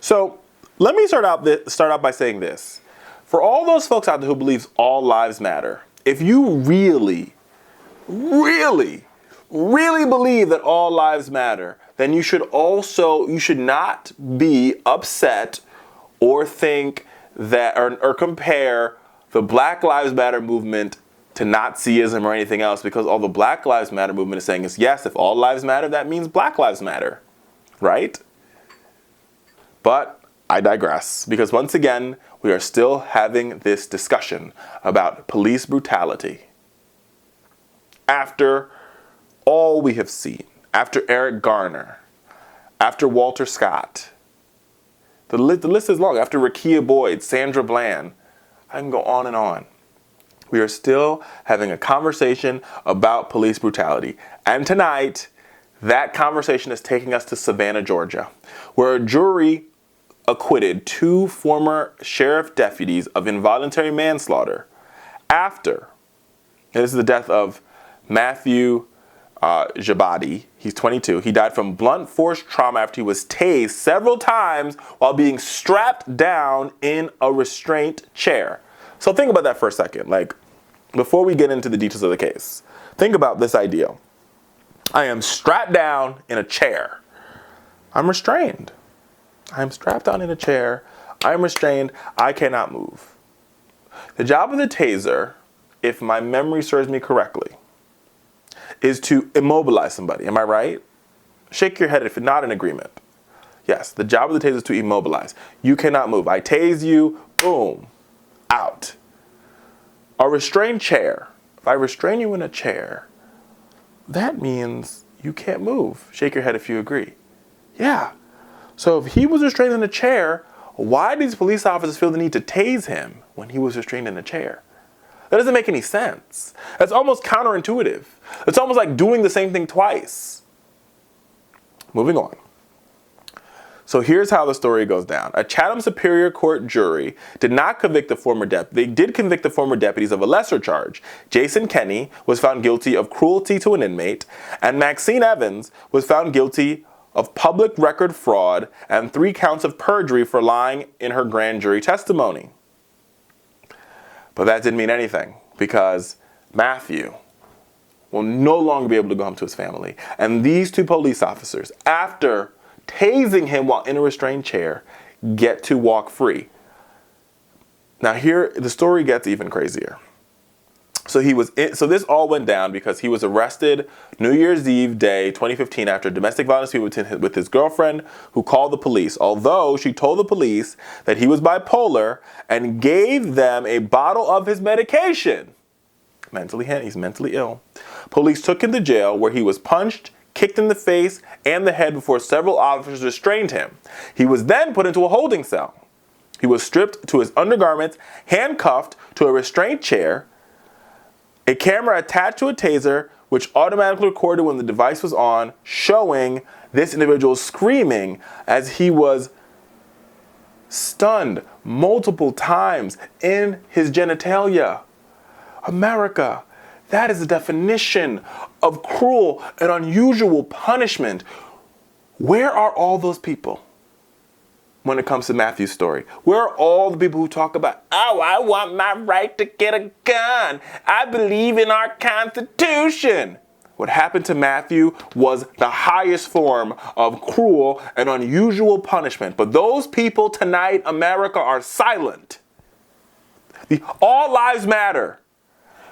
So let me start out by saying this. For all those folks out there who believes all lives matter, if you really, really, really believe that all lives matter, then you should not be upset or think that, or compare the Black Lives Matter movement to Nazism or anything else, because all the Black Lives Matter movement is saying is, yes, if all lives matter, that means Black Lives Matter, right? But I digress, because once again, we are still having this discussion about police brutality. After all we have seen, after Eric Garner, after Walter Scott, the list is long, after Rekia Boyd, Sandra Bland, I can go on and on. We are still having a conversation about police brutality. And tonight, that conversation is taking us to Savannah, Georgia, where a jury acquitted 2 former sheriff deputies of involuntary manslaughter after, and this is the death of Matthew Ajibade. He's 22. He died from blunt force trauma after he was tased several times while being strapped down in a restraint chair. So think about that for a second. Like, before we get into the details of the case, think about this idea. I am strapped down in a chair. I'm restrained. I am strapped down in a chair. I am restrained. I cannot move. The job of the taser, if my memory serves me correctly, is to immobilize somebody. Am I right? Shake your head if you're not in agreement. Yes, the job of the taser is to immobilize. You cannot move. I tase you, boom, out. A restrained chair. If I restrain you in a chair, that means you can't move. Shake your head if you agree. Yeah. So if he was restrained in a chair, why did these police officers feel the need to tase him when he was restrained in a chair? That doesn't make any sense. That's almost counterintuitive. It's almost like doing the same thing twice. Moving on. So here's how the story goes down. A Chatham Superior Court jury did not convict the former they did convict the former deputies of a lesser charge. Jason Kenny was found guilty of cruelty to an inmate, and Maxine Evans was found guilty of public record fraud and 3 counts of perjury for lying in her grand jury testimony. But that didn't mean anything, because Matthew will no longer be able to go home to his family. And these 2 police officers, after tasing him while in a restrained chair, get to walk free. Now here, the story gets even crazier. So this all went down because he was arrested New Year's Eve day 2015 after domestic violence with his girlfriend, who called the police, although she told the police that he was bipolar and gave them a bottle of his medication. He's mentally ill. Police took him to jail, where he was punched, kicked in the face and the head before several officers restrained him. He was then put into a holding cell. He was stripped to his undergarments, handcuffed to a restraint chair, a camera attached to a taser, which automatically recorded when the device was on, showing this individual screaming as he was stunned multiple times in his genitalia. America, that is the definition of cruel and unusual punishment. Where are all those people when it comes to Matthew's story? Where are all the people who talk about, oh, I want my right to get a gun. I believe in our Constitution. What happened to Matthew was the highest form of cruel and unusual punishment. But those people tonight, America, are silent. All lives matter.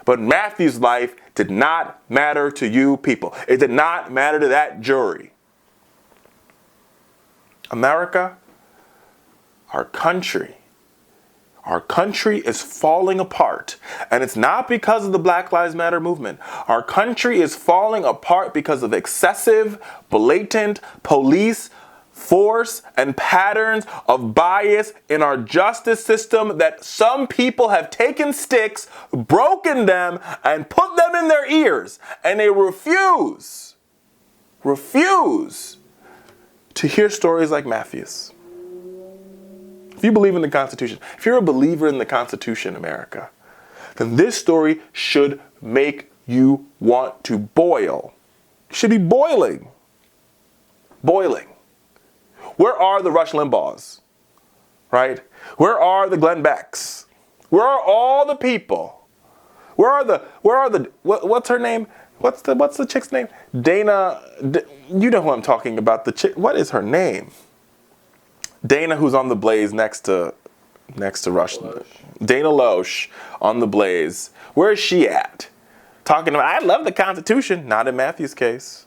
But Matthew's life did not matter to you people. It did not matter to that jury. America, our country is falling apart. And it's not because of the Black Lives Matter movement. Our country is falling apart because of excessive, blatant police force and patterns of bias in our justice system that some people have taken sticks, broken them, and put them in their ears. And they refuse to hear stories like Matthew's. If you believe in the Constitution, if you're a believer in the Constitution, America, then this story should make you want to boil. You should be boiling. Boiling. Where are the Rush Limbaughs? Right? Where are the Glenn Becks? Where are all the people? What's her name? What's the chick's name? Dana, you know who I'm talking about. The chick, what is her name? Dana, who's on the Blaze next to Rush. Dana Loesch on the Blaze. Where is she at? Talking about, I love the Constitution. Not in Matthew's case.